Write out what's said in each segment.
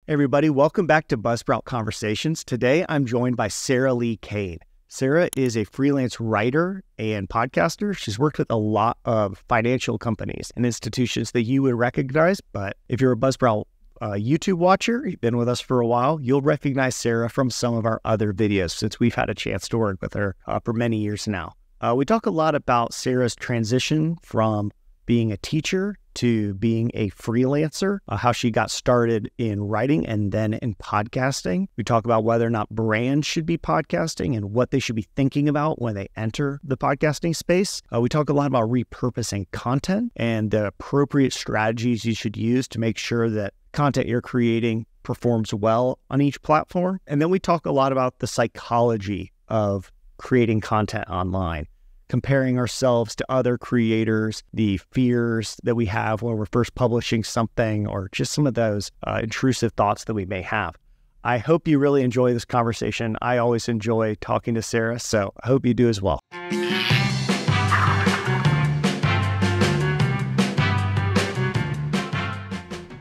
Hey everybody, welcome back to Buzzsprout Conversations. Today, I'm joined by Sarah Li-Cain. Sarah is a freelance writer and podcaster. She's worked with a lot of financial companies and institutions that you would recognize, but if you're a Buzzsprout YouTube watcher, you've been with us for a while, you'll recognize Sarah from some of our other videos since we've had a chance to work with her for many years now. We talk a lot about Sarah's transition from being a teacher to being a freelancer, how she got started in writing and then in podcasting. We talk about whether or not brands should be podcasting and what they should be thinking about when they enter the podcasting space. We talk a lot about repurposing content and the appropriate strategies you should use to make sure that content you're creating performs well on each platform. And then we talk a lot about the psychology of creating content online, comparing ourselves to other creators, the fears that we have when we're first publishing something, or just some of those intrusive thoughts that we may have. I hope you really enjoy this conversation. I always enjoy talking to Sarah, so I hope you do as well.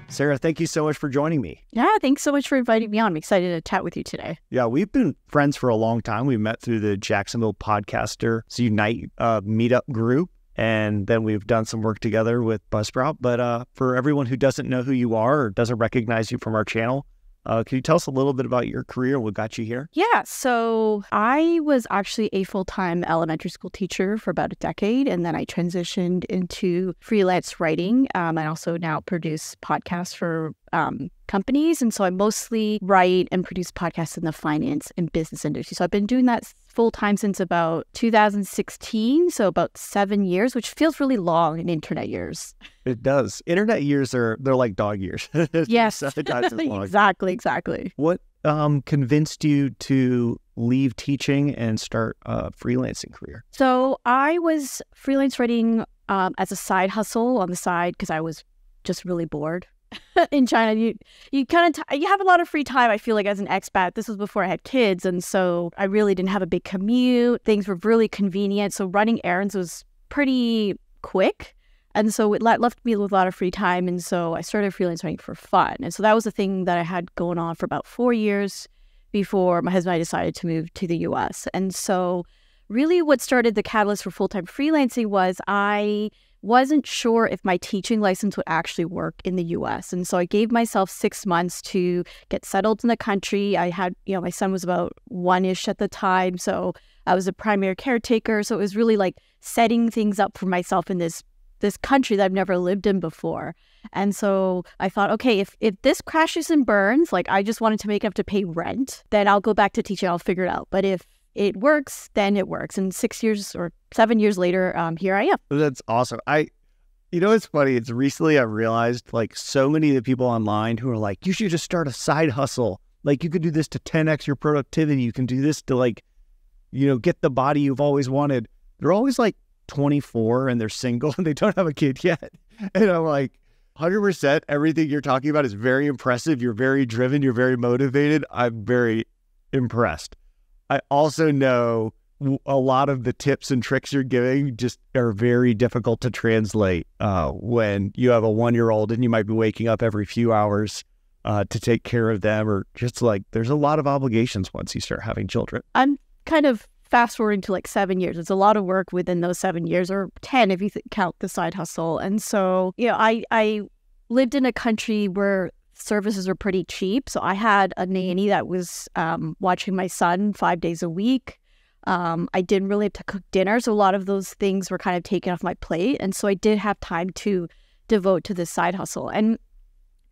Sarah, thank you so much for joining me. Yeah, thanks so much for inviting me on. I'm excited to chat with you today. Yeah, we've been friends for a long time. We met through the Jacksonville Podcasters Unite meetup group, and then we've done some work together with Buzzsprout. But for everyone who doesn't know who you are or doesn't recognize you from our channel, can you tell us a little bit about your career, what got you here? Yeah, so I was actually a full-time elementary school teacher for about a decade, and then I transitioned into freelance writing. I also now produce podcasts for companies, and so I mostly write and produce podcasts in the finance and business industry. So I've been doing that full-time since about 2016, so about 7 years, which feels really long in internet years. It does. Internet years they're like dog years. Yes, exactly. What convinced you to leave teaching and start a freelancing career? So I was freelance writing as a side hustle on the side because I was just really bored. In China, you kind of you have a lot of free time. I feel like as an expat, this was before I had kids, and so I really didn't have a big commute. Things were really convenient, so running errands was pretty quick, and so it left me with a lot of free time. And so I started freelance writing for fun, and so that was the thing that I had going on for about 4 years before my husband and I decided to move to the U.S. And so, really, what started the catalyst for full-time freelancing was I wasn't sure if my teaching license would actually work in the U.S. And so I gave myself 6 months to get settled in the country. I had, my son was about one-ish at the time, so I was a primary caretaker. So it was really like setting things up for myself in this country that I've never lived in before. And so I thought, okay, if this crashes and burns, like I just wanted to make enough to pay rent, then I'll go back to teaching. I'll figure it out. But if it works, then it works. And 6 years or 7 years later, here I am. That's awesome. It's funny. It's recently I realized like so many of the people online who are like, you should just start a side hustle. Like you could do this to 10x your productivity. You can do this to get the body you've always wanted. They're always like 24 and they're single and they don't have a kid yet. And I'm like, 100% everything you're talking about is very impressive. You're very driven. You're very motivated. I'm very impressed. I also know a lot of the tips and tricks you're giving just are very difficult to translate when you have a 1-year-old and you might be waking up every few hours to take care of them, or just like there's a lot of obligations once you start having children. I'm kind of fast forwarding to like 7 years. It's a lot of work within those 7 years, or 10 if you count the side hustle. And so, I lived in a country where services were pretty cheap. So I had a nanny that was watching my son 5 days a week. I didn't really have to cook dinner. So a lot of those things were kind of taken off my plate. And so I did have time to devote to this side hustle. And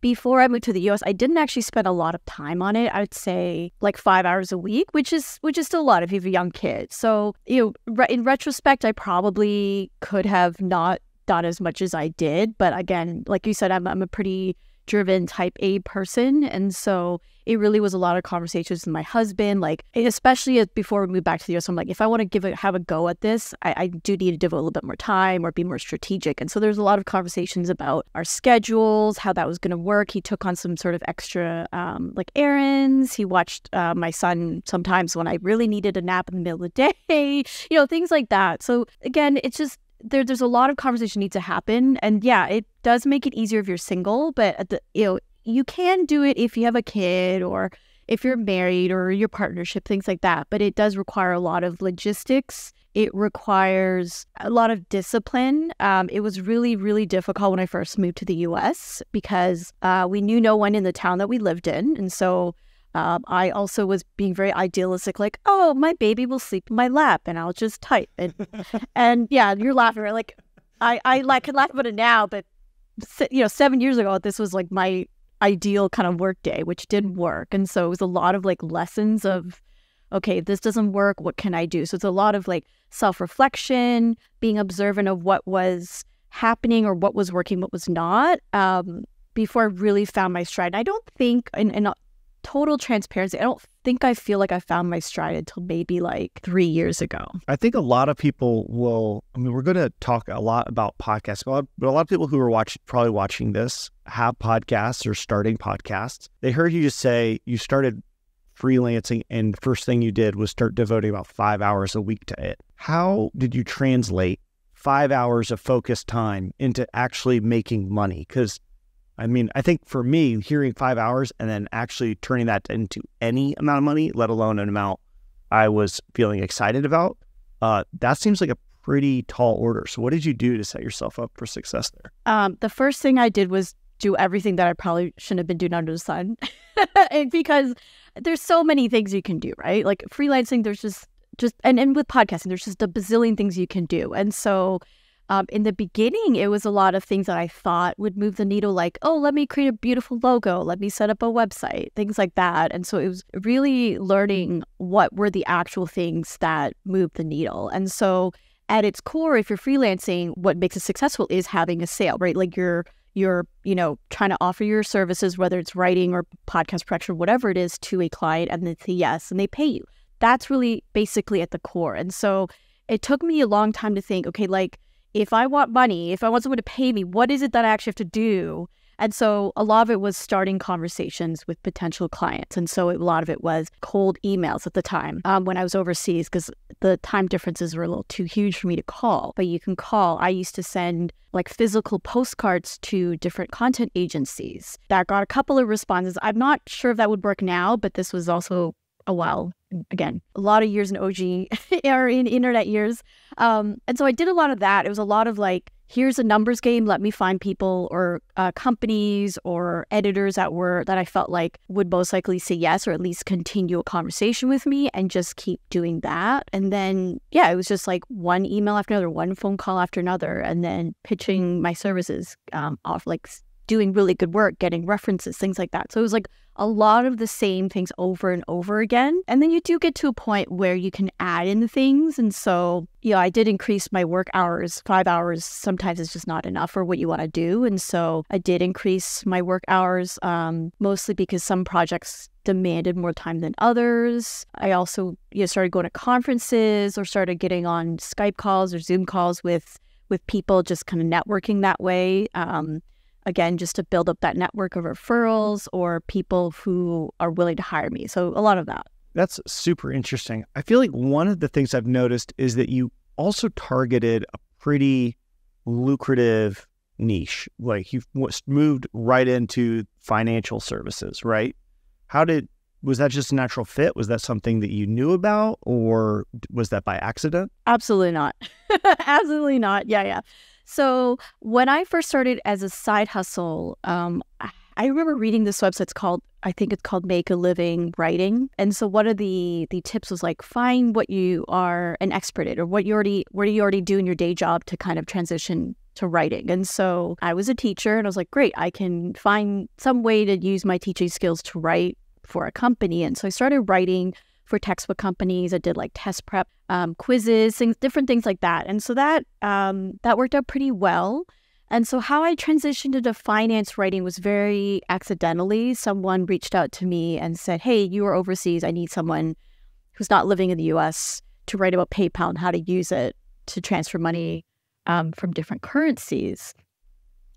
before I moved to the US, I didn't actually spend a lot of time on it. I would say like 5 hours a week, which is still a lot if you have a young kid. So, in retrospect, I probably could have not done as much as I did. But again, like you said, I'm a pretty driven type A person. And so it really was a lot of conversations with my husband, like especially before we moved back to the US, I'm like, if I want to have a go at this, I do need to devote a little bit more time or be more strategic. And so there's a lot of conversations about our schedules, how that was going to work. He took on some sort of extra like errands. He watched my son sometimes when I really needed a nap in the middle of the day, things like that. So again, it's just, there's a lot of conversation needs to happen. And yeah, it does make it easier if you're single, but you can do it if you have a kid or if you're married or your partnership, things like that. But it does require a lot of logistics. It requires a lot of discipline. It was really, really difficult when I first moved to the US because we knew no one in the town that we lived in. And so I also was being very idealistic, like, oh, my baby will sleep in my lap and I'll just type. And yeah, you're laughing, right? Like, I can laugh about it now, but 7 years ago, this was like my ideal kind of work day, which didn't work. And so it was a lot of like lessons of, okay, this doesn't work. What can I do? So it's a lot of like self-reflection, being observant of what was happening or what was working, what was not, before I really found my stride. And I don't think, in total transparency, I don't think I feel like I found my stride until maybe like 3 years ago. I think a lot of people will, we're going to talk a lot about podcasts, but a lot of people who are probably watching this have podcasts or starting podcasts. They heard you just say you started freelancing and first thing you did was start devoting about 5 hours a week to it. How did you translate 5 hours of focused time into actually making money? Because I think for me, hearing 5 hours and then actually turning that into any amount of money, let alone an amount I was feeling excited about, that seems like a pretty tall order. So what did you do to set yourself up for success there? The first thing I did was do everything that I probably shouldn't have been doing under the sun. Because there's so many things you can do, right? Like freelancing, there's just and with podcasting, there's just a bazillion things you can do. And so in the beginning, it was a lot of things that I thought would move the needle, like, oh, let me create a beautiful logo, let me set up a website, things like that. And so it was really learning what were the actual things that moved the needle. And so at its core, if you're freelancing, what makes it successful is having a sale, right? Like you're trying to offer your services, whether it's writing or podcast production, whatever it is, to a client, and they say yes, and they pay you. That's really basically at the core. And so it took me a long time to think, okay, like, if I want money, if I want someone to pay me, what is it that I actually have to do? And so a lot of it was starting conversations with potential clients. And so a lot of it was cold emails at the time when I was overseas, because the time differences were a little too huge for me to call. But you can call. I used to send like physical postcards to different content agencies that got a couple of responses. I'm not sure if that would work now, but this was also a while. Again, a lot of years in OG or in internet years. And so I did a lot of that. It was a lot of like, here's a numbers game. Let me find people or companies or editors that I felt like would most likely say yes, or at least continue a conversation with me, and just keep doing that. And then, yeah, it was just like one email after another, one phone call after another, and then pitching my services off, like doing really good work, getting references, things like that. So it was like a lot of the same things over and over again. And then you do get to a point where you can add in the things. And so, I did increase my work hours. 5 hours sometimes is just not enough for what you want to do. And so I did increase my work hours, mostly because some projects demanded more time than others. I also started going to conferences or started getting on Skype calls or Zoom calls with people, just kind of networking that way. Again, just to build up that network of referrals or people who are willing to hire me. So a lot of that. That's super interesting. I feel like one of the things I've noticed is that you also targeted a pretty lucrative niche. Like you've moved right into financial services, right? Was that just a natural fit? Was that something that you knew about, or was that by accident? Absolutely not. Absolutely not. Yeah. So when I first started as a side hustle, I remember reading this website. I think it's called Make a Living Writing. And so one of the tips was like, find what you are an expert at, or what you already do in your day job to kind of transition to writing. And so I was a teacher, and I was like, great, I can find some way to use my teaching skills to write for a company. And so I started writing for textbook companies. I did like test prep, quizzes, different things like that. And so that worked out pretty well. And so how I transitioned into finance writing was very accidentally. Someone reached out to me and said, hey, you are overseas. I need someone who's not living in the US to write about PayPal and how to use it to transfer money from different currencies.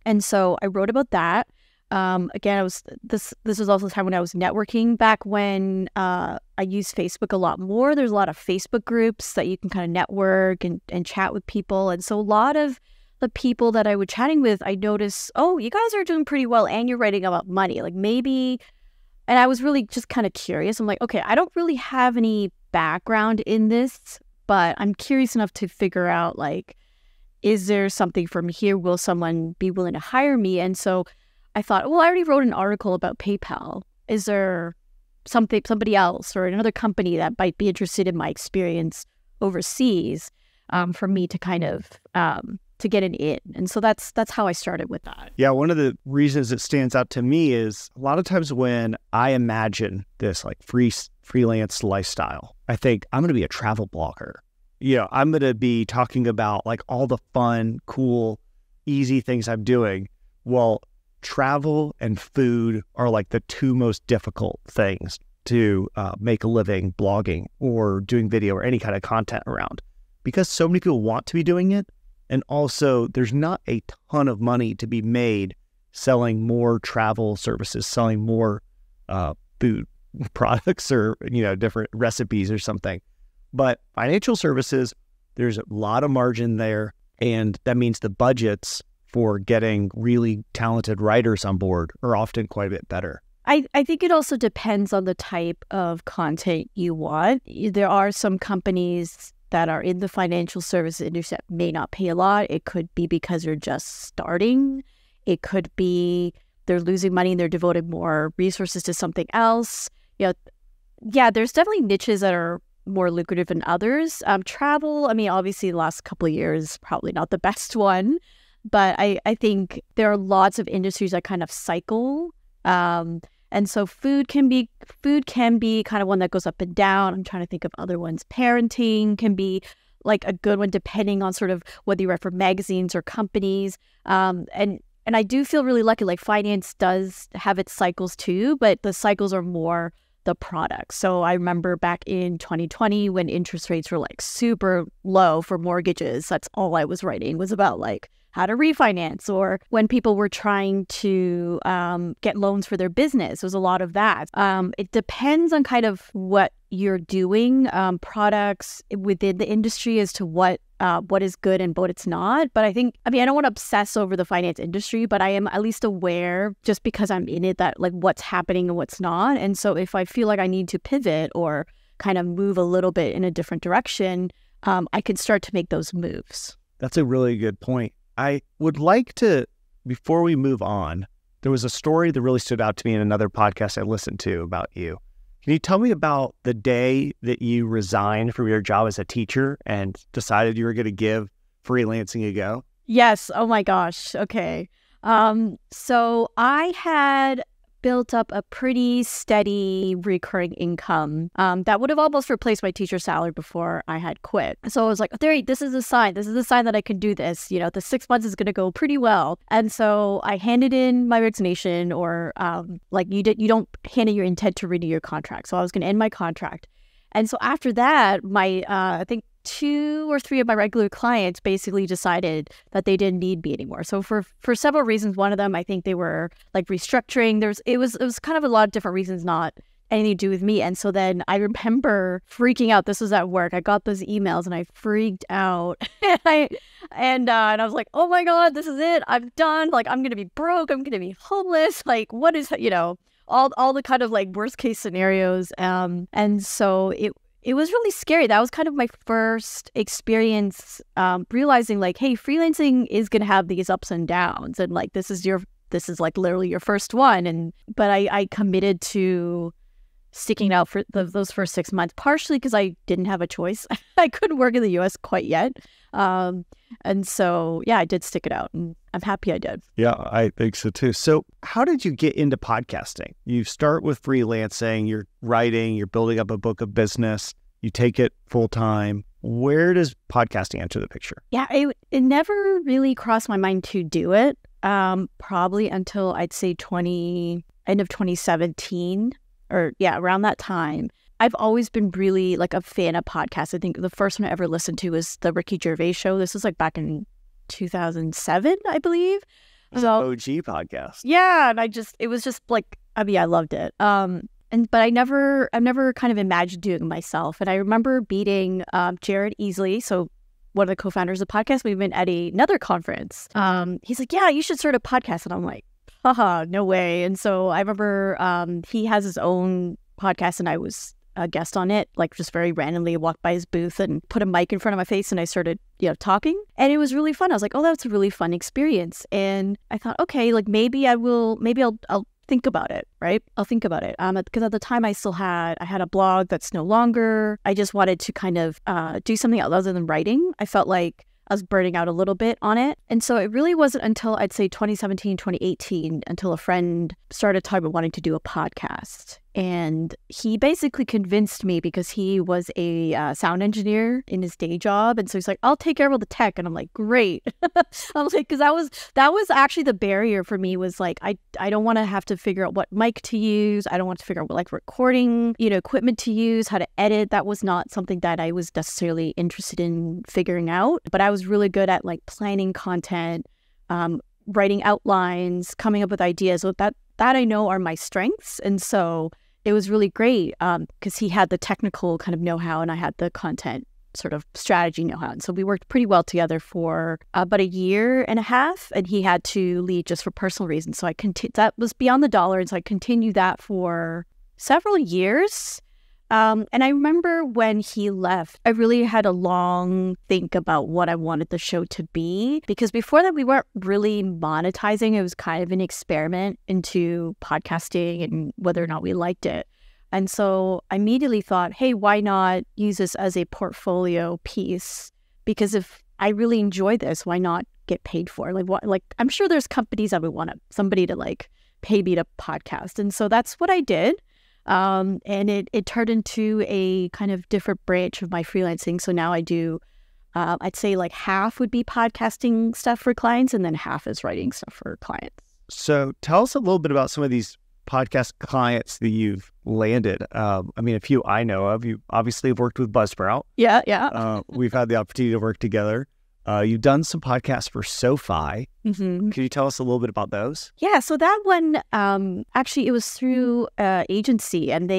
And so I wrote about that. Again, this was also the time when I was networking, back when I used Facebook a lot more. There's a lot of Facebook groups that you can kind of network and chat with people. And so a lot of the people that I was chatting with, I noticed, oh, you guys are doing pretty well and you're writing about money. Like maybe, and I was really just kind of curious. I'm like, okay, I don't really have any background in this, but I'm curious enough to figure out, like, is there something from here? Will someone be willing to hire me? And so I thought, well, I already wrote an article about PayPal. Is there somebody else or another company that might be interested in my experience overseas for me to kind of to get an in? And so that's how I started with that. Yeah, one of the reasons it stands out to me is a lot of times when I imagine this like freelance lifestyle, I think I'm going to be a travel blogger. I'm going to be talking about like all the fun, cool, easy things I'm doing. Well, travel and food are like the two most difficult things to make a living blogging or doing video or any kind of content around, because so many people want to be doing it. And also there's not a ton of money to be made selling more travel services, selling more food products or, different recipes or something. But financial services, there's a lot of margin there. And that means the budgets for getting really talented writers on board are often quite a bit better. I think it also depends on the type of content you want. There are some companies that are in the financial services industry that may not pay a lot. It could be because they're just starting. It could be they're losing money and they're devoting more resources to something else. Yeah, there's definitely niches that are more lucrative than others. Travel, I mean, obviously the last couple of years, probably not the best one, but I think there are lots of industries that kind of cycle. And so food can be kind of one that goes up and down. I'm trying to think of other ones. Parenting can be like a good one, depending on sort of whether you write for magazines or companies. And I do feel really lucky. Like finance does have its cycles too, but the cycles are more the product. So I remember back in 2020 when interest rates were like super low for mortgages, that's all I was writing was about like how to refinance, or when people were trying to get loans for their business. There's a lot of that. It depends on kind of what you're doing, products within the industry as to what is good and what it's not. But I don't want to obsess over the finance industry, but I am at least aware, just because I'm in it, that like what's happening and what's not. And so if I feel like I need to pivot or kind of move a little bit in a different direction, I can start to make those moves. That's a really good point. I would like to, before we move on, there was a story that really stood out to me in another podcast I listened to about you. Can you tell me about the day that you resigned from your job as a teacher and decided you were going to give freelancing a go? Yes. Oh my gosh. Okay. So I had built up a pretty steady recurring income that would have almost replaced my teacher salary before I had quit. So I was like, this is a sign. This is a sign that I can do this. The 6 months is going to go pretty well. And so I handed in my resignation, or you don't hand in your intent to renew your contract. So I was going to end my contract. And so after that, my I think 2 or 3 of my regular clients basically decided that they didn't need me anymore. So for several reasons, one of them, I think they were like restructuring. It was kind of a lot of different reasons, not anything to do with me. And so then I remember freaking out. This was at work. I got those emails and I freaked out. and I was like, oh my God, this is it. I'm done. Like, I'm going to be broke. I'm going to be homeless. Like, what is, all the kind of like worst case scenarios. And so it was really scary. That was kind of my first experience realizing like, hey, freelancing is going to have these ups and downs. And like, this is like literally your first one. But I committed to sticking out for those first 6 months, partially because I didn't have a choice. I couldn't work in the US quite yet. And so, yeah, I did stick it out, and I'm happy I did. Yeah, I think so too. So how did you get into podcasting? You start with freelancing, you're writing, you're building up a book of business, you take it full time. Where does podcasting enter the picture? Yeah, it never really crossed my mind to do it, probably until I'd say end of 2017, or yeah, around that time. I've always been really like a fan of podcasts. I think the first one I ever listened to was the Ricky Gervais show. This was like back in 2007, I believe. So OG podcast. Yeah, and it was just like, I loved it. But I've never kind of imagined doing it myself. And I remember meeting Jared Easley. So one of the co-founders of the podcast. We've been at another conference. He's like, yeah, you should start a podcast. And I'm like, haha, no way. And so I remember he has his own podcast and I was a guest on it, like just very randomly walked by his booth and put a mic in front of my face and I started, talking. And it was really fun. I was like, oh, that's a really fun experience. And I thought, okay, like maybe I'll think about it, right? I'll think about it. Because at the time I had a blog that's no longer. I just wanted to kind of do something other than writing. I felt like I was burning out a little bit on it. And so it really wasn't until I'd say 2017, 2018, until a friend started talking about wanting to do a podcast. And he basically convinced me because he was a sound engineer in his day job. And so he's like, I'll take care of all the tech. And I'm like, great. I was like, because that was actually the barrier for me was like, I don't want to have to figure out what mic to use. I don't want to figure out what like recording, equipment to use, how to edit. That was not something that I was necessarily interested in figuring out. But I was really good at like planning content, writing outlines, coming up with ideas. So that I know are my strengths. And so it was really great because he had the technical kind of know-how and I had the content sort of strategy know-how. And so we worked pretty well together for about a year and a half, and he had to leave just for personal reasons. So that was Beyond the Dollar. And so I continued that for several years. And I remember when he left, I really had a long think about what I wanted the show to be, because before that we weren't really monetizing. It was kind of an experiment into podcasting and whether or not we liked it. And so I immediately thought, hey, why not use this as a portfolio piece? Because if I really enjoy this, why not get paid for it? Like I'm sure there's companies that would want somebody to like pay me to podcast. And so that's what I did. And it turned into a kind of different branch of my freelancing. So now I do, I'd say like half would be podcasting stuff for clients and then half is writing stuff for clients. So tell us a little bit about some of these podcast clients that you've landed. I mean, a few I know of. You obviously have worked with Buzzsprout. Yeah. We've had the opportunity to work together. You've done some podcasts for SoFi. Mm-hmm. Can you tell us a little bit about those? Yeah, so that one, actually, it was through agency, and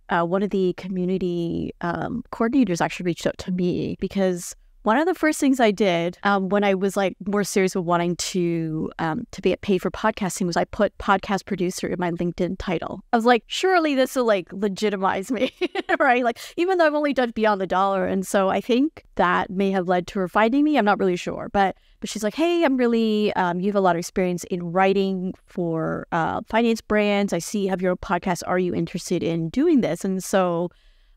one of the community coordinators actually reached out to me because one of the first things I did when I was like more serious with wanting to be paid for podcasting was I put podcast producer in my LinkedIn title. I was like, surely this will like legitimize me, right? Like even though I've only done Beyond the Dollar. And so I think that may have led to her finding me. I'm not really sure, but she's like, hey, I'm really, you have a lot of experience in writing for finance brands. I see you have your own podcast. Are you interested in doing this? And so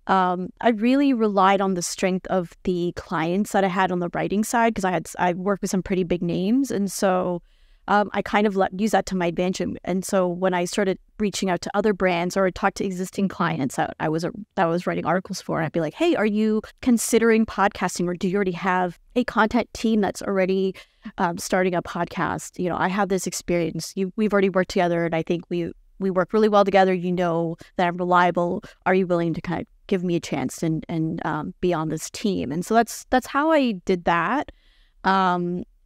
I really relied on the strength of the clients that I had on the writing side because I worked with some pretty big names. And so I kind of use that to my advantage. And so when I started reaching out to other brands or talk to existing clients that I was writing articles for, I'd be like, hey, are you considering podcasting, or do you already have a content team that's already starting a podcast? I have this experience. We've already worked together, and I think we work really well together. You know that I'm reliable. Are you willing to kind of give me a chance and be on this team? And so that's how I did that.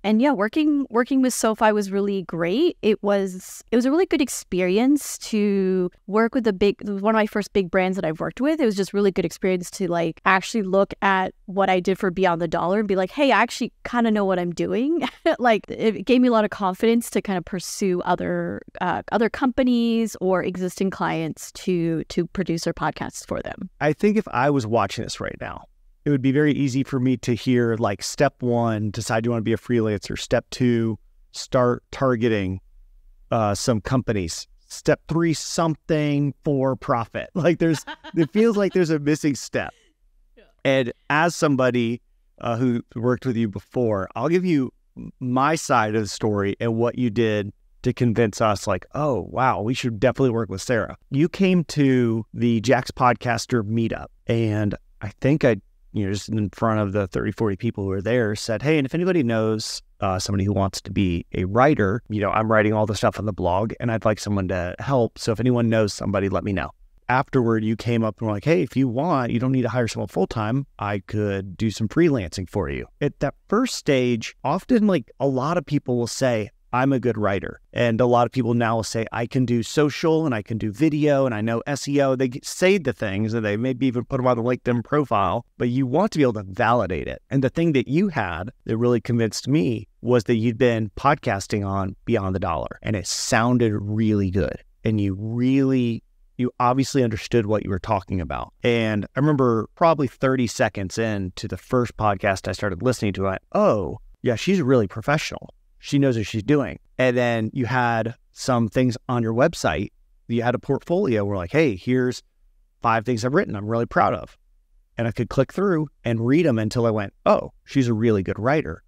And yeah, working with SoFi was really great. It was a really good experience to work with it was one of my first big brands that I've worked with. It was just really good experience to like actually look at what I did for Beyond the Dollar and be like, hey, I actually kind of know what I'm doing. Like it gave me a lot of confidence to kind of pursue other companies or existing clients to produce their podcasts for them. I think if I was watching this right now, it would be very easy for me to hear like step 1, decide you want to be a freelancer. Step 2, start targeting some companies. Step 3, something for profit. Like it feels like there's a missing step. Yeah. And as somebody who worked with you before, I'll give you my side of the story and what you did to convince us like, oh, wow, we should definitely work with Sarah. You came to the Jack's Podcaster meetup, and I think just in front of the 30, 40 people who were there, said, hey, and if anybody knows somebody who wants to be a writer, I'm writing all the stuff on the blog and I'd like someone to help. So if anyone knows somebody, let me know. Afterward, you came up and were like, hey, if you want, you don't need to hire someone full-time. I could do some freelancing for you. At that first stage, often like a lot of people will say, I'm a good writer. And a lot of people now will say, I can do social and I can do video and I know SEO. They say the things and they maybe even put them on the LinkedIn profile, but you want to be able to validate it. And the thing that you had that really convinced me was that you'd been podcasting on Beyond the Dollar and it sounded really good. And you obviously understood what you were talking about. And I remember probably 30 seconds into the first podcast I started listening to, I went, oh, yeah, she's really professional. She knows what she's doing. And then you had some things on your website. You had a portfolio where like, hey, here's 5 things I've written I'm really proud of. And I could click through and read them until I went, oh, she's a really good writer.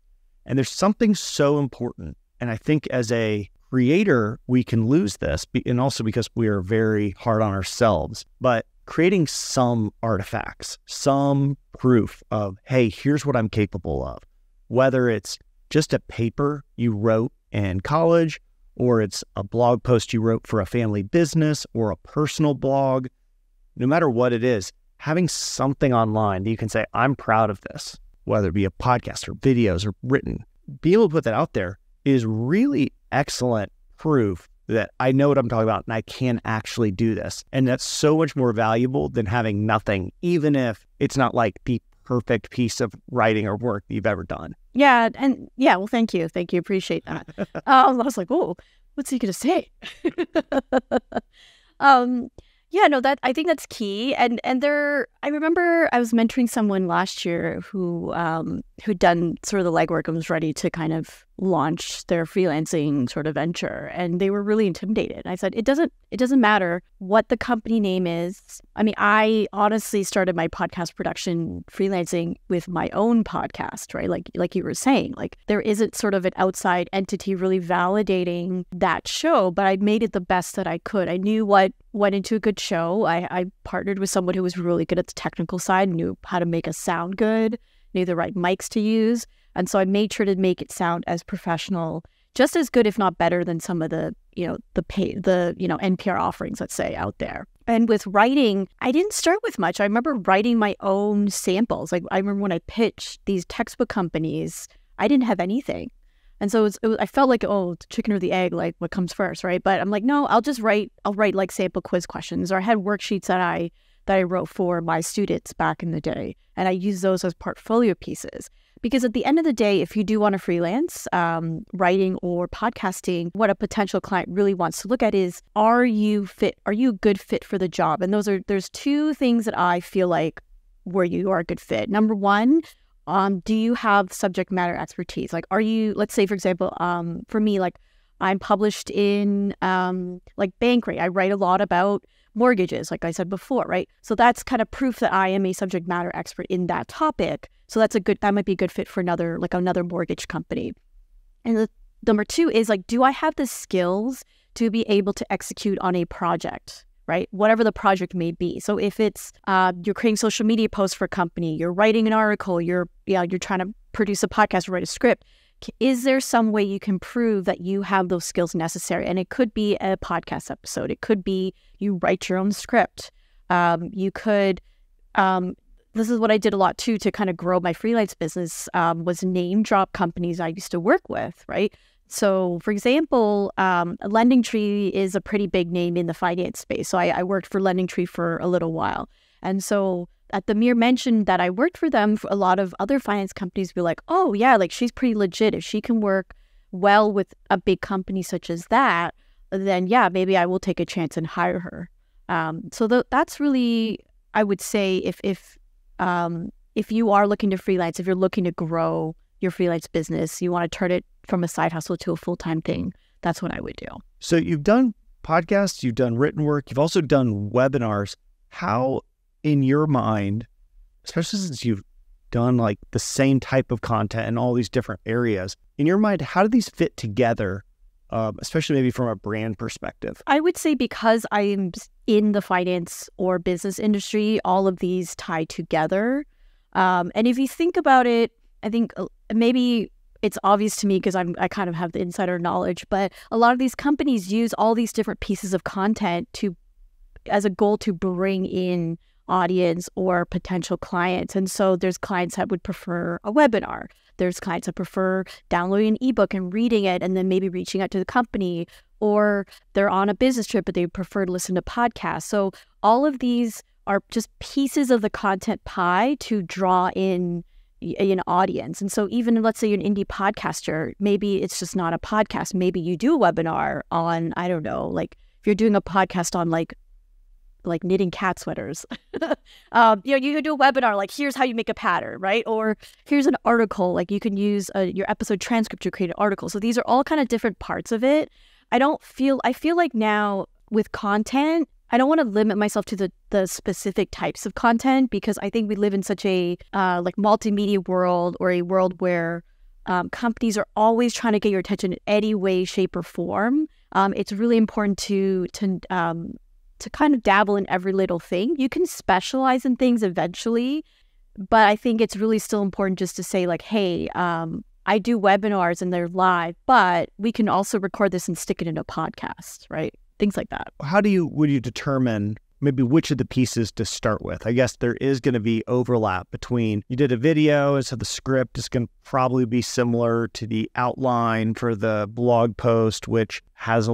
And there's something so important. And I think as a creator, we can lose this, and also because we are very hard on ourselves, but creating some artifacts, some proof of, hey, here's what I'm capable of, whether it's just a paper you wrote in college, or it's a blog post you wrote for a family business or a personal blog, no matter what it is, having something online that you can say, I'm proud of this, whether it be a podcast or videos or written, be able to put that out there is really excellent proof that I know what I'm talking about and I can actually do this. And that's so much more valuable than having nothing, even if it's not like the perfect piece of writing or work that you've ever done. Yeah. And yeah, well, thank you. Thank you. Appreciate that. I was like, oh, what's he going to say? Yeah, no, I think that's key. And I remember I was mentoring someone last year who'd done sort of the legwork and was ready to kind of launch their freelancing sort of venture, and they were really intimidated. I said, it doesn't matter what the company name is. I mean, I honestly started my podcast production freelancing with my own podcast, right? Like you were saying, like there isn't sort of an outside entity really validating that show, but I made it the best that I could. I knew what went into a good show. I partnered with someone who was really good at the technical side, knew how to make us sound good, knew the right mics to use. And so I made sure to make it sound as professional, just as good, if not better, than some of the NPR offerings, let's say, out there. And with writing, I didn't start with much. I remember writing my own samples. Like I remember when I pitched these textbook companies, I didn't have anything. And so I felt like, oh, it's chicken or the egg, like what comes first, right? But I'm like, no, I'll write like sample quiz questions, or I had worksheets that I wrote for my students back in the day. And I use those as portfolio pieces. Because at the end of the day, if you do want to freelance, writing or podcasting, what a potential client really wants to look at is, are you a good fit for the job? And there's 2 things that I feel like where you are a good fit. Number one, do you have subject matter expertise? Like, are you, let's say, for example, for me, like I'm published in like Bankrate. I write a lot about mortgages, like I said before, right? So that's kind of proof that I am a subject matter expert in that topic. So that might be a good fit for another mortgage company. And the number 2 is like, do I have the skills to be able to execute on a project, right? Whatever the project may be. So if it's you're creating social media posts for a company, you're writing an article, you're trying to produce a podcast or write a script, is there some way you can prove that you have those skills necessary? And it could be a podcast episode. It could be you write your own script. You could, this is what I did a lot too to kind of grow my freelance business, was name drop companies I used to work with, right? So for example, LendingTree is a pretty big name in the finance space. So I worked for LendingTree for a little while. And so at the mere mention that I worked for them, a lot of other finance companies be like, oh yeah, like she's pretty legit. If she can work well with a big company such as that, then yeah, maybe I will take a chance and hire her. So that's really, I would say, if you are looking to freelance, if you're looking to grow your freelance business, you want to turn it from a side hustle to a full-time thing, that's what I would do. So you've done podcasts, you've done written work, you've also done webinars. How, in your mind, especially since you've done like the same type of content in all these different areas, in your mind, how do these fit together, especially maybe from a brand perspective? I would say because I'm in the finance or business industry, all of these tie together. And if you think about it, I think maybe it's obvious to me because I kind of have the insider knowledge, but a lot of these companies use all these different pieces of content as a goal to bring in audience or potential clients. And so there's clients that would prefer a webinar. There's clients that prefer downloading an ebook and reading it and then maybe reaching out to the company, or they're on a business trip, but they prefer to listen to podcasts. So all of these are just pieces of the content pie to draw in an audience. And so even let's say you're an indie podcaster, maybe it's just not a podcast. Maybe you do a webinar on, I don't know, like if you're doing a podcast on like knitting cat sweaters, you can do a webinar like, here's how you make a pattern, right? Or here's an article, like you can use your episode transcript to create an article. So these are all kind of different parts of it. I feel like now with content, I don't want to limit myself to the specific types of content, because I think we live in such a like multimedia world, or a world where companies are always trying to get your attention in any way, shape, or form. It's really important to kind of dabble in every little thing. You can specialize in things eventually, but I think it's really still important just to say like, hey, I do webinars and they're live, but we can also record this and stick it in a podcast, right? Things like that. Would you determine maybe which of the pieces to start with? I guess there is going to be overlap between, you did a video, and so the script is going to probably be similar to the outline for the blog post, which has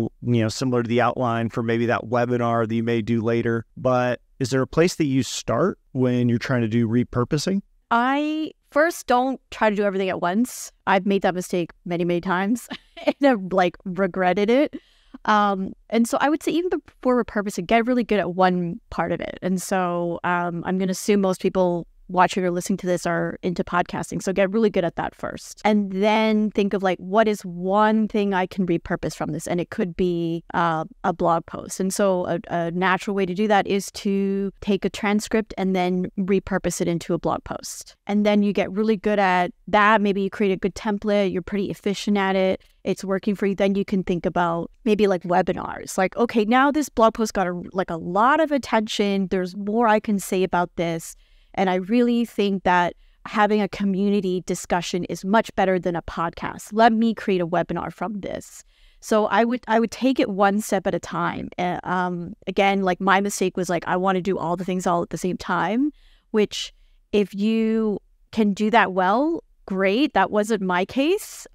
similar to the outline for maybe that webinar that you may do later. But is there a place that you start when you're trying to do repurposing? I first don't try to do everything at once. I've made that mistake many, many times and I've regretted it. And so I would say even before repurposing, get really good at one part of it. And so I'm going to assume most people watching or listening to this are into podcasting. So get really good at that first. And then think of like, what is one thing I can repurpose from this? And it could be a blog post. And so a natural way to do that is to take a transcript and then repurpose it into a blog post. And then you get really good at that. Maybe you create a good template. You're pretty efficient at it. It's working for you. Then you can think about maybe like webinars. Like, okay, now this blog post got a lot of attention. There's more I can say about this. And I really think that having a community discussion is much better than a podcast. Let me create a webinar from this. So I would take it one step at a time. Again, like my mistake was like, I want to do all the things all at the same time, which if you can do that well, great. That wasn't my case.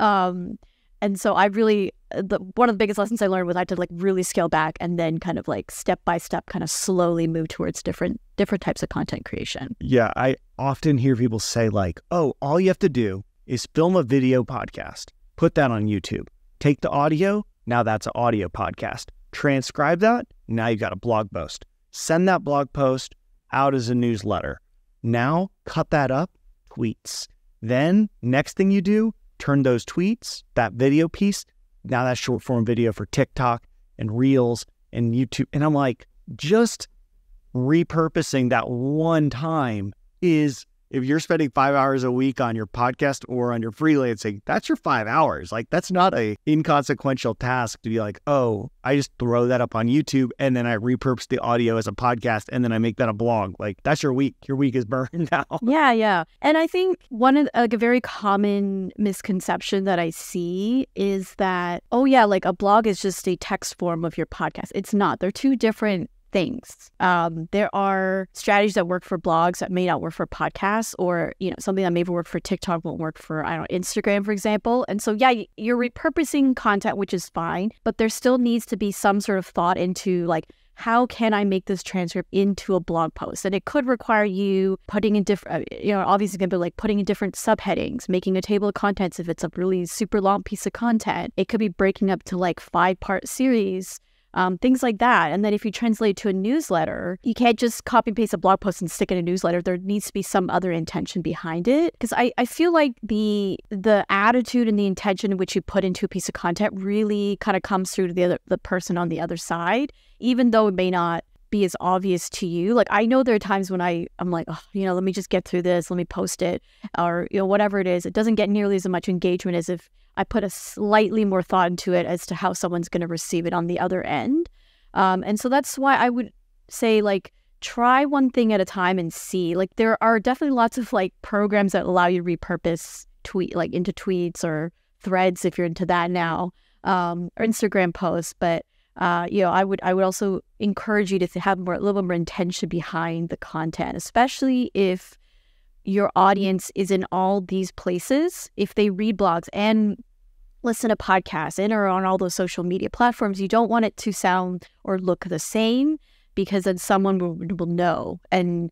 And so I really, one of the biggest lessons I learned was I had to like really scale back and then kind of like step by step kind of slowly move towards different types of content creation. Yeah, I often hear people say like, oh, all you have to do is film a video podcast, put that on YouTube, take the audio, now that's an audio podcast, transcribe that, now you've got a blog post, send that blog post out as a newsletter. Now cut that up, tweets. Then next thing you do, turn those tweets, that video piece, now that's short form video for TikTok and Reels and YouTube. And I'm like, just repurposing that one time is, if you're spending 5 hours a week on your podcast or on your freelancing, that's your 5 hours. Like, that's not a inconsequential task to be like, oh, I just throw that up on YouTube and then I repurpose the audio as a podcast and then I make that a blog. Like, that's your week. Your week is burned now. Yeah. And I think one of a very common misconception that I see is that, oh yeah, like a blog is just a text form of your podcast. It's not. They're two different things. There are strategies that work for blogs that may not work for podcasts, or something that may work for TikTok won't work for Instagram, for example. And so yeah, you're repurposing content, which is fine, but there still needs to be some sort of thought into like, how can I make this transcript into a blog post? And it could require you putting in different, obviously it's going to be like putting in different subheadings, making a table of contents if it's a really super long piece of content. It could be breaking up to like 5-part series. Things like that. And then if you translate to a newsletter, you can't just copy and paste a blog post and stick in a newsletter. There needs to be some other intention behind it. Because I feel like the attitude and the intention in which you put into a piece of content really kind of comes through to the person on the other side, even though it may not be as obvious to you. Like, I know there are times when I'm like, oh, let me just get through this, let me post it, or whatever it is. It doesn't get nearly as much engagement as if I put a slightly more thought into it as to how someone's going to receive it on the other end. And so that's why I would say, like, try one thing at a time and see. Like, there are definitely lots of like programs that allow you to repurpose into tweets or threads if you're into that now, or Instagram posts. But I would also encourage you to have a little bit more intention behind the content, especially if your audience is in all these places, if they read blogs and listen to podcasts and are on all those social media platforms, you don't want it to sound or look the same, because then someone will know, and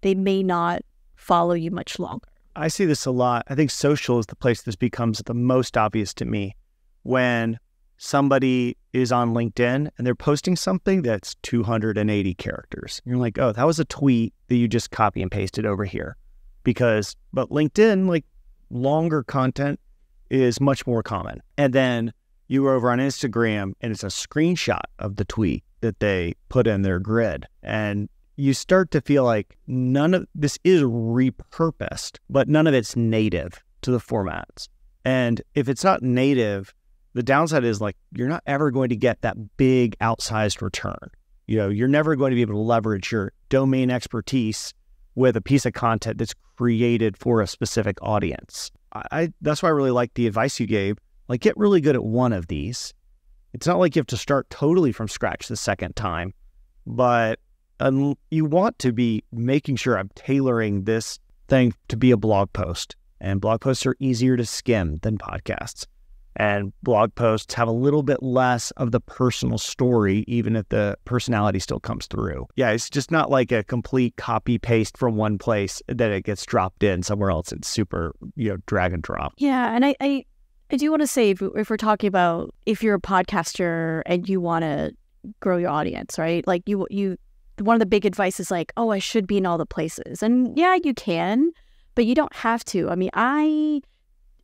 they may not follow you much longer. I see this a lot. I think social is the place this becomes the most obvious to me, when somebody is on LinkedIn and they're posting something that's 280 characters. You're like, oh, that was a tweet that you just copy and pasted over here. But LinkedIn, like, longer content is much more common. And then you were over on Instagram and it's a screenshot of the tweet that they put in their grid. And you start to feel like none of this is repurposed, but none of it's native to the formats. And if it's not native, the downside is, like, you're not ever going to get that big outsized return. You're never going to be able to leverage your domain expertise with a piece of content that's created for a specific audience. That's why I really like the advice you gave. Like, get really good at one of these. It's not like you have to start totally from scratch the second time, but you want to be making sure I'm tailoring this thing to be a blog post. And blog posts are easier to skim than podcasts. And blog posts have a little bit less of the personal story, even if the personality still comes through. Yeah, it's just not like a complete copy paste from one place that it gets dropped in somewhere else. It's super, drag and drop. Yeah, and I do want to say, if we're talking about, if you're a podcaster and you want to grow your audience, right? Like, you one of the big advice is like, oh, I should be in all the places. And yeah, you can, but you don't have to. I mean,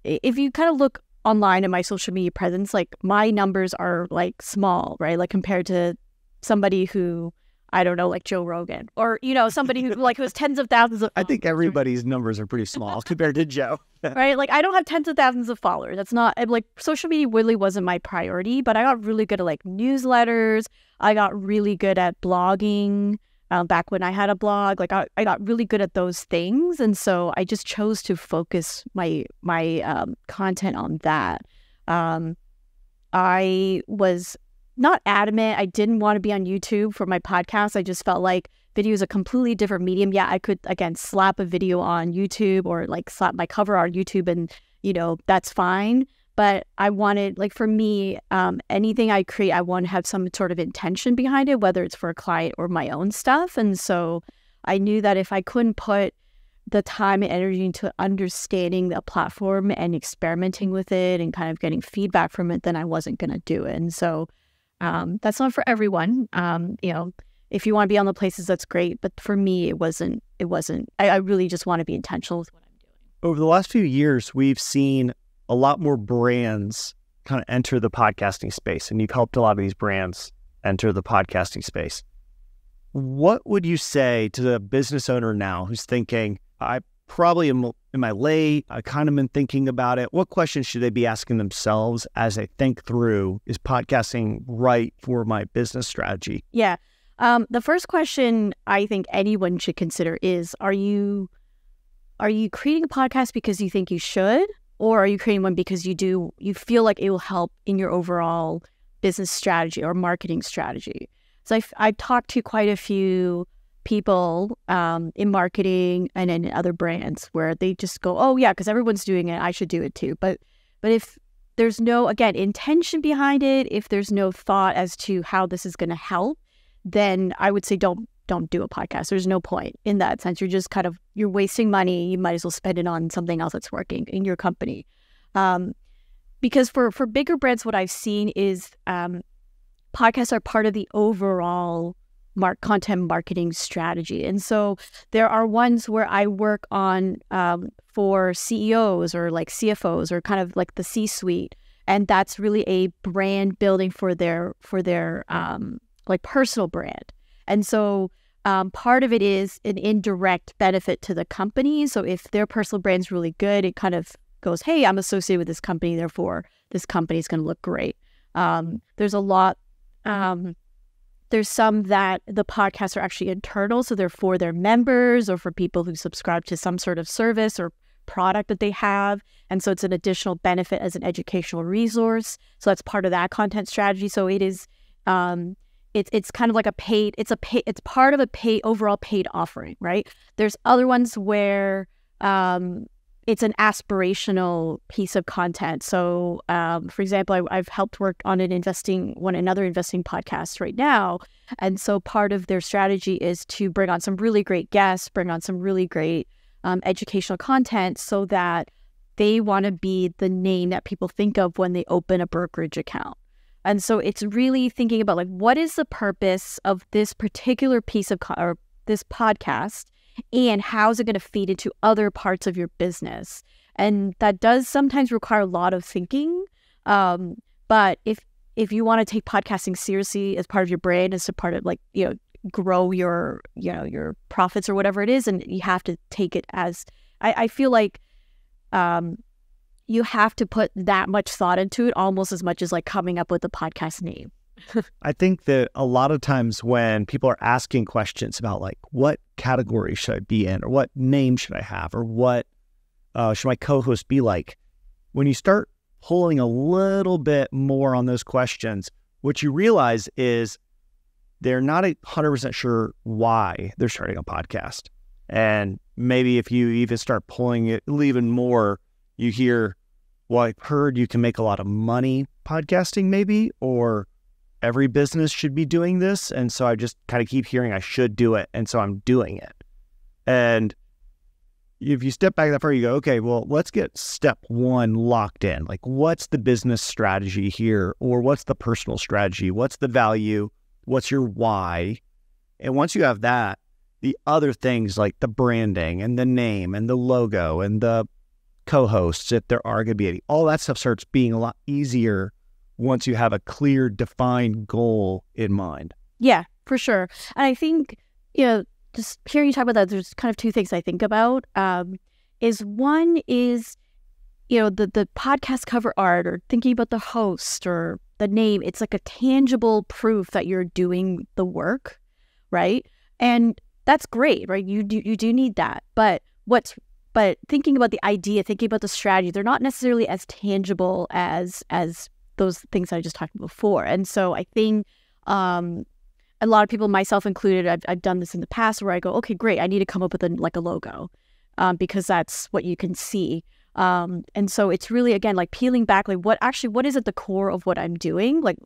if you kind of look online at my social media presence, like, my numbers are like small, right? Like, compared to somebody who, I don't know, like Joe Rogan, or, somebody who has tens of thousands of followers. I think everybody's numbers are pretty small compared to Joe. Right? Like, I don't have tens of thousands of followers. That's not, like, social media really wasn't my priority, but I got really good at, like, newsletters. I got really good at blogging back when I had a blog. Like, I got really good at those things. And so I just chose to focus my content on that. I was not adamant. I didn't want to be on YouTube for my podcast. I just felt like video is a completely different medium. Yeah, I could, again, slap a video on YouTube, or like slap my cover on YouTube, and, that's fine. But I wanted, like, for me, anything I create, I want to have some sort of intention behind it, whether it's for a client or my own stuff. And so I knew that if I couldn't put the time and energy into understanding the platform and experimenting with it and kind of getting feedback from it, then I wasn't going to do it. And so that's not for everyone. If you want to be on the places, that's great. But for me, it wasn't. I really just want to be intentional with what I'm doing. Over the last few years, we've seen a lot more brands kind of enter the podcasting space, and you've helped a lot of these brands enter the podcasting space. What would you say to the business owner now who's thinking, I probably am I late? I kind of been thinking about it. What questions should they be asking themselves as they think through, is podcasting right for my business strategy? Yeah. The first question I think anyone should consider is, are you creating a podcast because you think you should? Or are you creating one because you feel like it will help in your overall business strategy or marketing strategy? So I've talked to quite a few people in marketing and in other brands where they just go, oh yeah, because everyone's doing it, I should do it too. But if there's no, again, intention behind it, if there's no thought as to how this is going to help, then I would say don't do a podcast. There's no point in that sense. You're just you're wasting money. You might as well spend it on something else that's working in your company. Because for bigger brands, what I've seen is podcasts are part of the overall content marketing strategy. And so there are ones where I work on for CEOs or like CFOs or kind of like the C-suite. And that's really a brand building for their like personal brand. And so part of it is an indirect benefit to the company. So if their personal brand's really good, it kind of goes, hey, I'm associated with this company, therefore this company is going to look great. There's a lot. There's some that the podcasts are actually internal, so they're for their members or for people who subscribe to some sort of service or product that they have. And so it's an additional benefit as an educational resource. So that's part of that content strategy. So it is it's kind of like it's part of a overall paid offering, right? There's other ones where it's an aspirational piece of content. So, for example, I've helped work on another investing podcast right now. And so part of their strategy is to bring on some really great guests, bring on some really great educational content so that they want to be the name that people think of when they open a brokerage account. And so it's really thinking about like, what is the purpose of this particular piece of or this podcast, and how is it going to feed into other parts of your business? And that does sometimes require a lot of thinking. But if you want to take podcasting seriously as part of your brand, as a part of like, grow your profits or whatever it is, and you have to take it as, I feel like, you have to put that much thought into it, almost as much as like coming up with a podcast name. I think that a lot of times when people are asking questions about like, what category should I be in, or what name should I have, or what should my co-host be like, when you start pulling a little bit more on those questions, what you realize is they're not 100% sure why they're starting a podcast. And maybe if you even start pulling it even more, you hear, well, I've heard you can make a lot of money podcasting maybe, or every business should be doing this. And so I just kind of keep hearing I should do it. And so I'm doing it. And if you step back that far, you go, okay, well, let's get step one locked in. Like, what's the business strategy here? Or what's the personal strategy? What's the value? What's your why? And once you have that, the other things like the branding and the name and the logo and the co-hosts, if there are going to be any, all that stuff starts being a lot easier once you have a clear, defined goal in mind. Yeah, for sure. And I think, just hearing you talk about that, there's kind of two things I think about. One is, the podcast cover art, or thinking about the host or the name. It's like a tangible proof that you're doing the work, right? And that's great, right? You do need that. But thinking about the idea, thinking about the strategy, they're not necessarily as tangible as those things I just talked about before. And so I think a lot of people, myself included, I've done this in the past where I go, okay, great, I need to come up with a logo because that's what you can see. And so it's really, again, like peeling back, like what is at the core of what I'm doing? Like,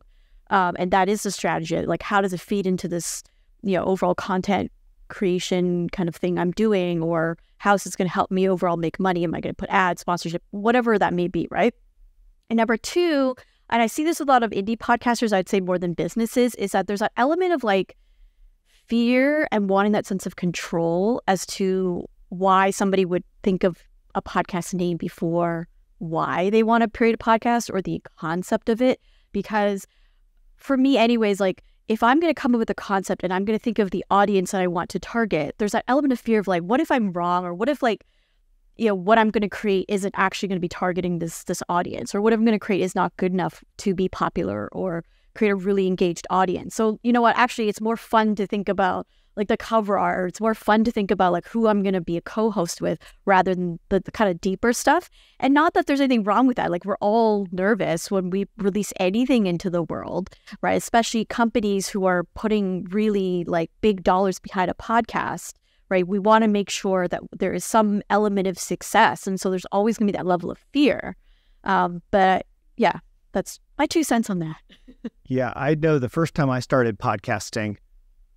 and that is the strategy. Like, how does it feed into this, overall content creation kind of thing I'm doing, or how is this going to help me overall make money? Am I going to put ads, sponsorship, whatever that may be, right? And number two, and I see this with a lot of indie podcasters, I'd say more than businesses, is that there's that element of like fear and wanting that sense of control as to why somebody would think of a podcast name before why they want to create a podcast or the concept of it. Because for me anyways, like if I'm going to come up with a concept and I'm going to think of the audience that I want to target, there's that element of fear of like, what if I'm wrong? Or what if like, what I'm going to create isn't actually going to be targeting this audience, or what I'm going to create is not good enough to be popular or create a really engaged audience. So you know what, actually it's more fun to think about like the cover art. It's more fun to think about like who I'm going to be a co-host with rather than the kind of deeper stuff. And not that there's anything wrong with that. Like we're all nervous when we release anything into the world, right? Especially companies who are putting really like big dollars behind a podcast, right? We want to make sure that there is some element of success. And so there's always going to be that level of fear. But yeah, that's my 2 cents on that. Yeah, I know the first time I started podcasting,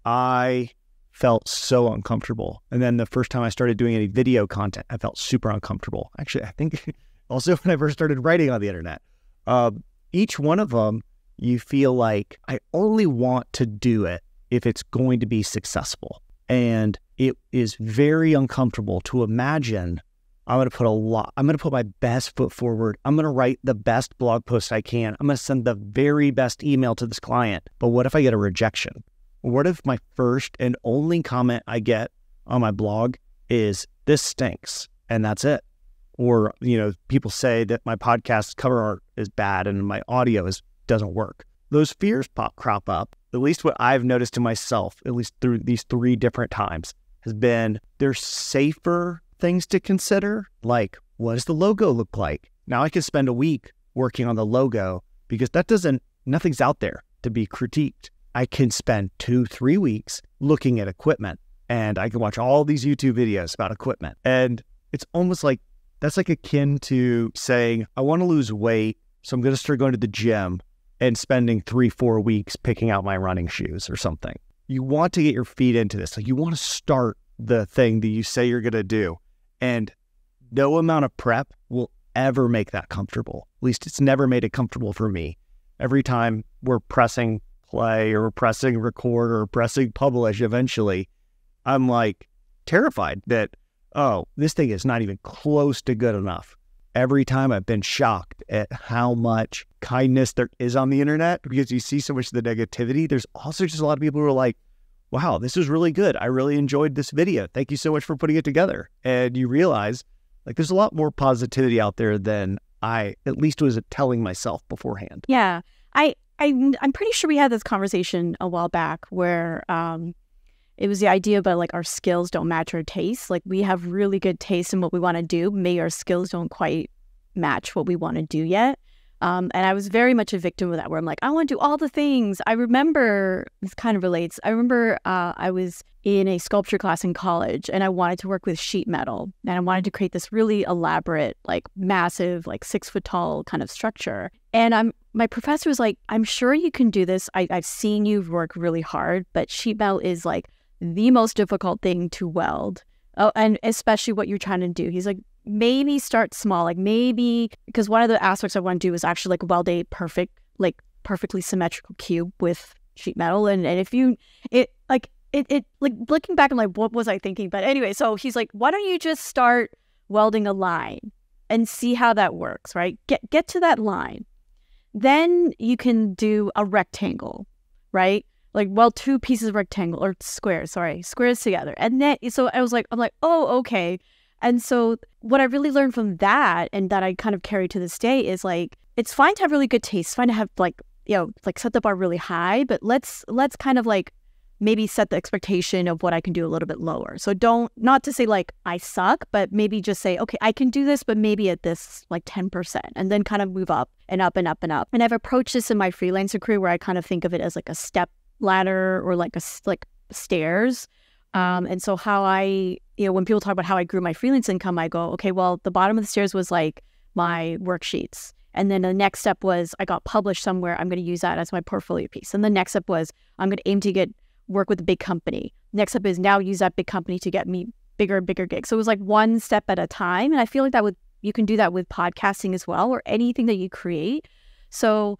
I felt so uncomfortable. And then the first time I started doing any video content, I felt super uncomfortable. Actually, I think also when I first started writing on the internet, each one of them, you feel like I only want to do it if it's going to be successful. And it is very uncomfortable to imagine I'm going to put my best foot forward. I'm going to write the best blog post I can. I'm going to send the very best email to this client. But what if I get a rejection? What if my first and only comment I get on my blog is, this stinks, and that's it? Or, people say that my podcast cover art is bad and my audio doesn't work. Those fears crop up. At least what I've noticed in myself, at least through these 3 different times, has been there's safer things to consider. Like, what does the logo look like? Now I could spend a week working on the logo because nothing's out there to be critiqued. I can spend 2-3 weeks looking at equipment, and I can watch all these YouTube videos about equipment. And it's almost like, that's like akin to saying, I want to lose weight, so I'm going to start going to the gym and spending 3-4 weeks picking out my running shoes or something. You want to get your feet into this. Like, you want to start the thing that you say you're going to do. And no amount of prep will ever make that comfortable. At least it's never made it comfortable for me. Every time we're pressing play or we're pressing record or pressing publish, eventually I'm like terrified that, oh, this thing is not even close to good enough. Every time I've been shocked at how much kindness there is on the internet, because you see so much of the negativity. There's also just a lot of people who are like, wow, this is really good. I really enjoyed this video. Thank you so much for putting it together. And you realize, like, there's a lot more positivity out there than I at least was telling myself beforehand. Yeah. I'm pretty sure we had this conversation a while back where it was the idea about like our skills don't match our tastes. Like, we have really good taste in what we want to do. Maybe our skills don't quite match what we want to do yet. And I was very much a victim of that, where I'm like, I want to do all the things. I remember, this kind of relates. I remember I was in a sculpture class in college, and I wanted to work with sheet metal, and I wanted to create this really elaborate, like massive, like 6 foot tall kind of structure. And my professor was like, I'm sure you can do this. I've seen you work really hard, but sheet metal is like the most difficult thing to weld. Oh, and especially what you're trying to do. He's like, maybe start small, like maybe, because one of the aspects I want to do is actually like weld a perfectly symmetrical cube with sheet metal. And if you, like looking back, I'm like, what was I thinking? But anyway, so he's like, why don't you just start welding a line and see how that works, right? Get to that line. Then you can do a rectangle, right? Like weld 2 pieces of rectangle or squares together. And then, so I'm like, oh, okay. And so what I really learned from that, and that I kind of carry to this day, is like, it's fine to have really good taste. It's fine to have like, you know, like set the bar really high, but let's kind of like maybe set the expectation of what I can do a little bit lower. So not to say like I suck, but maybe just say, okay, I can do this, but maybe at this like 10%, and then kind of move up and up and up and up. And I've approached this in my freelancer career where I kind of think of it as like a step ladder or like stairs. And so how when people talk about how I grew my freelance income, I go, okay, well, the bottom of the stairs was like my worksheets. And then the next step was I got published somewhere. I'm going to use that as my portfolio piece. And the next step was I'm going to aim to work with a big company. Next step is now use that big company to get me bigger and bigger gigs. So it was like one step at a time. And I feel like you can do that with podcasting as well, or anything that you create. So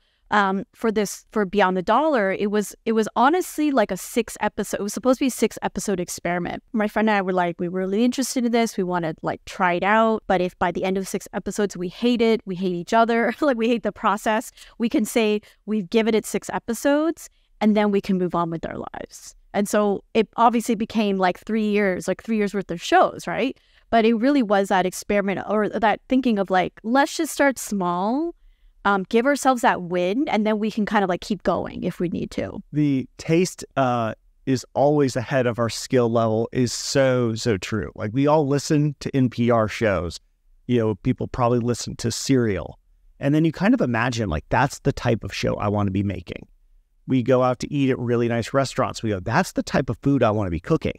for Beyond the Dollar, it was honestly like a 6-episode. It was supposed to be a 6-episode experiment. My friend and I were like, we were really interested in this. We want to like try it out. But if by the end of 6 episodes we hate it, we hate each other, like we hate the process, we can say we've given it 6 episodes, and then we can move on with our lives. And so it obviously became like 3 years worth of shows, right? But it really was that experiment, or that thinking of like, let's just start small. Give ourselves that win, and then we can kind of like keep going if we need to. The taste is always ahead of our skill level is so true. Like, we all listen to NPR shows. You know, people probably listen to Serial. And then you kind of imagine, like, that's the type of show I want to be making. We go out to eat at really nice restaurants. We go, that's the type of food I want to be cooking.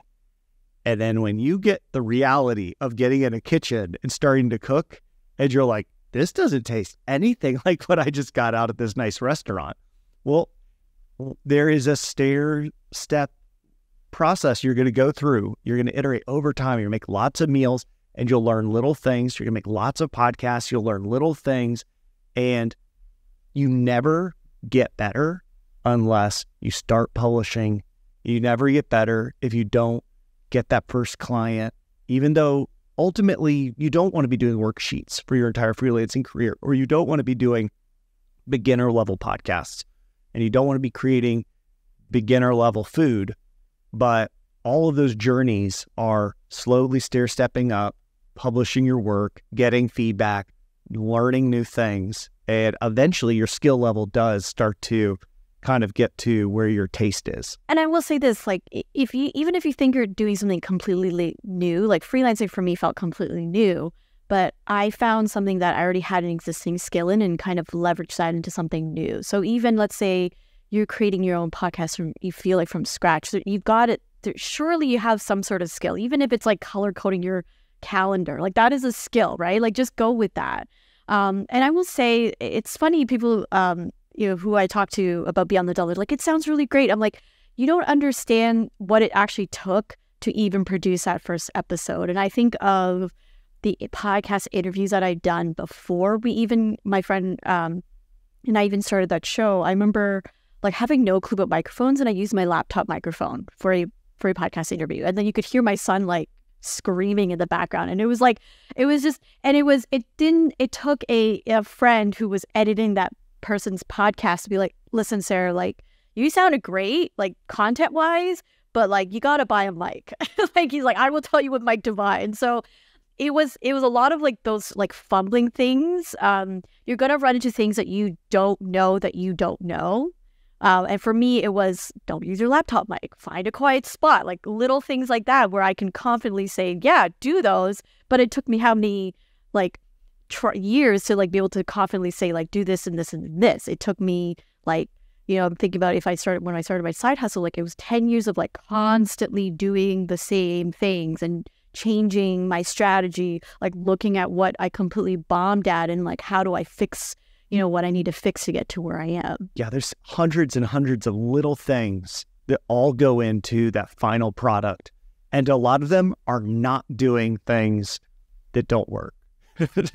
And then when you get the reality of getting in a kitchen and starting to cook, and you're like, this doesn't taste anything like what I just got out at this nice restaurant. Well, there is a step process you're going to go through. You're going to iterate over time. You're going to make lots of meals, and you'll learn little things. You're going to make lots of podcasts. You'll learn little things, and you never get better unless you start publishing. You never get better if you don't get that first client, even though ultimately, you don't want to be doing worksheets for your entire freelancing career, or you don't want to be doing beginner level podcasts, and you don't want to be creating beginner level food. But all of those journeys are slowly stair-stepping up, publishing your work, getting feedback, learning new things, and eventually your skill level does start to kind of get to where your taste is. And I will say this, like, even if you think you're doing something completely new, like freelancing for me felt completely new, but I found something that I already had an existing skill in and kind of leveraged that into something new. So even let's say you're creating your own podcast from, you feel like from scratch. So you've got it. Surely you have some sort of skill, even if it's like color coding your calendar. Like that is a skill, right? Like just go with that. And I will say it's funny, people, who I talk to about Beyond the Dollar, like, it sounds really great. I'm like, you don't understand what it actually took to even produce that first episode. And I think of the podcast interviews that I've done before my friend and I even started that show. I remember like having no clue about microphones, and I used my laptop microphone for a podcast interview. And then you could hear my son like screaming in the background. And it took a friend who was editing that person's podcast to be like, listen, Sarah, like, you sounded great, like content wise, but like you got to buy a mic. Like he's like, I will tell you what mic to buy. And so it was a lot of like those like fumbling things. You're going to run into things that you don't know that you don't know. And for me, it was, don't use your laptop mic, find a quiet spot, like little things like that where I can confidently say, yeah, do those. But it took me how many like years to like be able to confidently say like, do this and this and this. It took me like, I'm thinking about when I started my side hustle, like it was 10 years of like constantly doing the same things and changing my strategy, like looking at what I completely bombed at and like, how do I fix what I need to fix to get to where I am. Yeah, there's hundreds and hundreds of little things that all go into that final product. And a lot of them are not doing things that don't work.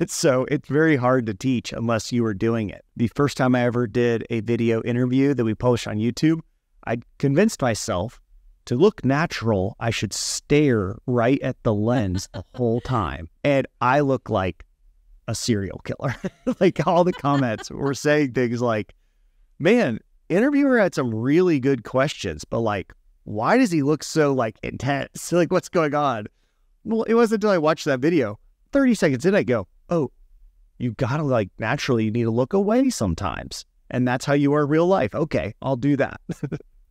So it's very hard to teach unless you are doing it. The first time I ever did a video interview that we published on YouTube, I convinced myself to look natural, I should stare right at the lens the whole time. And I look like a serial killer. Like all the comments were saying things like, man, interviewer had some really good questions, but like, why does he look so like intense? Like, what's going on? Well, it wasn't until I watched that video, 30 seconds in, I go, oh, you gotta like, naturally, you need to look away sometimes. And that's how you are in real life. Okay, I'll do that.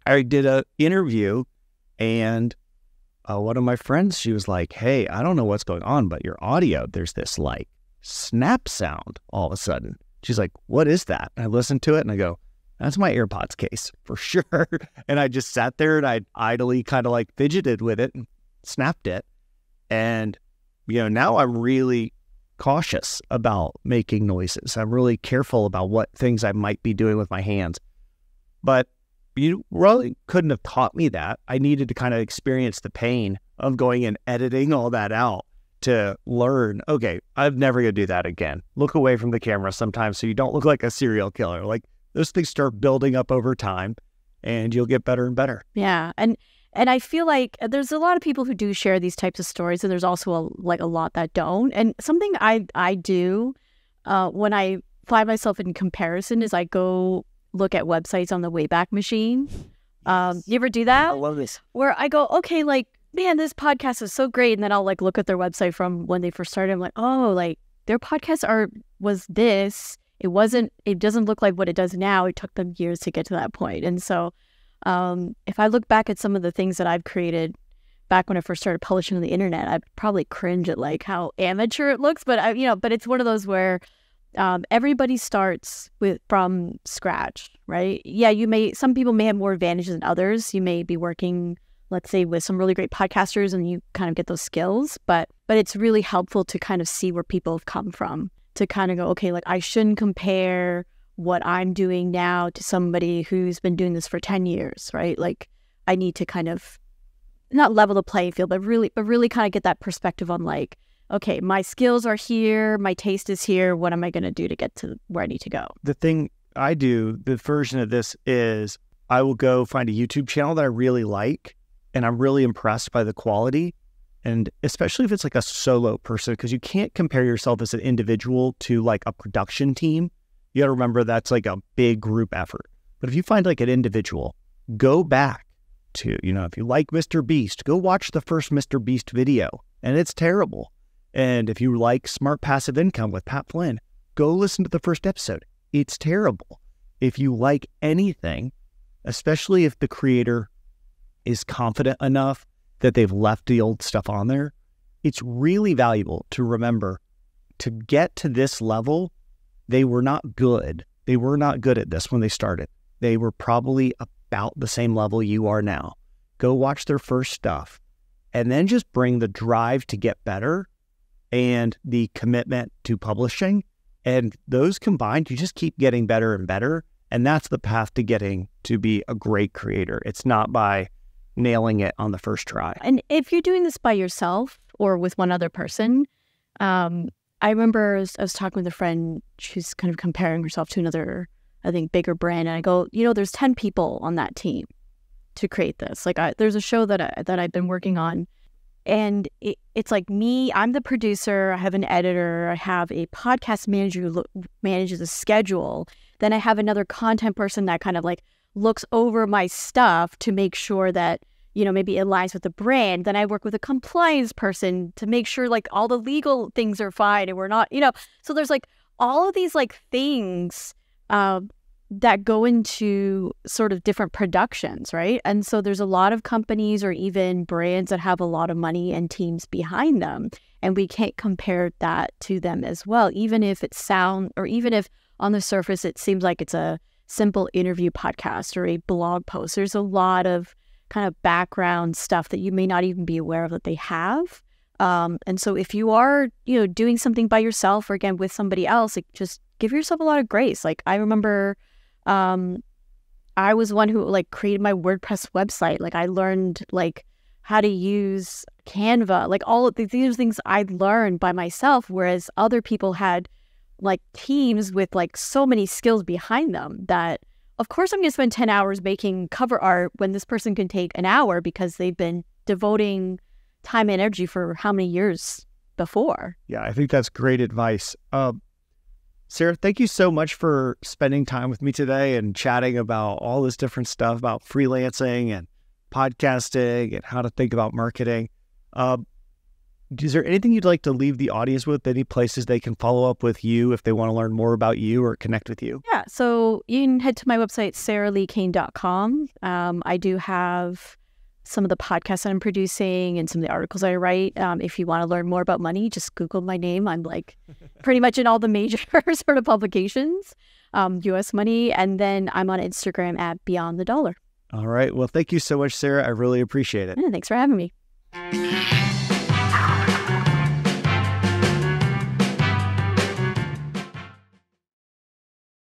I did an interview and one of my friends, she was like, hey, I don't know what's going on, but your audio, there's this like snap sound all of a sudden. She's like, what is that? And I listened to it and I go, that's my AirPods case for sure. And I just sat there and I idly kind of like fidgeted with it and snapped it. And, now I'm really cautious about making noises. I'm really careful about what things I might be doing with my hands. But you really couldn't have taught me that. I needed to kind of experience the pain of going and editing all that out to learn, okay, I'm never going to do that again. Look away from the camera sometimes so you don't look like a serial killer. Like those things start building up over time and you'll get better and better. Yeah. And I feel like there's a lot of people who do share these types of stories, and there's also a lot that don't. And something I do when I find myself in comparison is I go look at websites on the Wayback Machine. You ever do that? I love this. Where I go, okay, like, man, this podcast is so great. And then I'll like look at their website from when they first started. I'm like, oh, like their podcast was this. It doesn't look like what it does now. It took them years to get to that point. And so if I look back at some of the things that I've created back when I first started publishing on the internet, I'd probably cringe at like how amateur it looks. But but it's one of those where everybody starts from scratch, right? Yeah, some people may have more advantages than others. You may be working, let's say, with some really great podcasters and you kind of get those skills, but it's really helpful to kind of see where people have come from, to kind of go, okay, like I shouldn't compare what I'm doing now to somebody who's been doing this for 10 years, right? Like I need to kind of not level the playing field, but really kind of get that perspective on like, okay, my skills are here, my taste is here, what am I going to do to get to where I need to go? The thing I do, the version of this is I will go find a YouTube channel that I really like and I'm really impressed by the quality. And especially if it's like a solo person, because you can't compare yourself as an individual to like a production team. You got to remember that's like a big group effort. But if you find like an individual, go back to, if you like Mr. Beast, go watch the first Mr. Beast video and it's terrible. And if you like Smart Passive Income with Pat Flynn, go listen to the first episode. It's terrible. If you like anything, especially if the creator is confident enough that they've left the old stuff on there, it's really valuable to remember to get to this level. They were not good. They were not good at this when they started. they were probably about the same level you are now. Go watch their first stuff and then just bring the drive to get better and the commitment to publishing. And those combined, you just keep getting better and better. And that's the path to getting to be a great creator. It's not by nailing it on the first try. And if you're doing this by yourself or with one other person, I remember I was talking with a friend, she's kind of comparing herself to another, I think, bigger brand. And I go, there's 10 people on that team to create this. Like there's a show that I've been working on, and it's like me, I'm the producer, I have an editor, I have a podcast manager who manages the schedule. Then I have another content person that kind of like looks over my stuff to make sure that, maybe it aligns with the brand. Then I work with a compliance person to make sure like all the legal things are fine and we're not, so there's like all of these like things that go into sort of different productions, right? And so there's a lot of companies or even brands that have a lot of money and teams behind them. And we can't compare that to them as well, even if even if on the surface it seems like it's a simple interview podcast or a blog post. There's a lot of kind of background stuff that you may not even be aware of that they have. And so if you are, doing something by yourself or again with somebody else, like just give yourself a lot of grace. Like I remember I was one who like created my WordPress website. Like I learned like how to use Canva, like all of these are things I learned by myself, whereas other people had like teams with like so many skills behind them that of course I'm going to spend 10 hours making cover art when this person can take an hour because they've been devoting time and energy for how many years before. Yeah, I think that's great advice. Sarah, thank you so much for spending time with me today and chatting about all this different stuff about freelancing and podcasting and how to think about marketing. Is there anything you'd like to leave the audience with? Any places they can follow up with you if they want to learn more about you or connect with you? Yeah, so you can head to my website, sarahlicain.com. I do have some of the podcasts that I'm producing and some of the articles I write. If you want to learn more about money, just Google my name. I'm like pretty much in all the major sort of publications, US Money. And then I'm on Instagram at Beyond the Dollar. All right. Well, thank you so much, Sarah. I really appreciate it. Yeah, thanks for having me.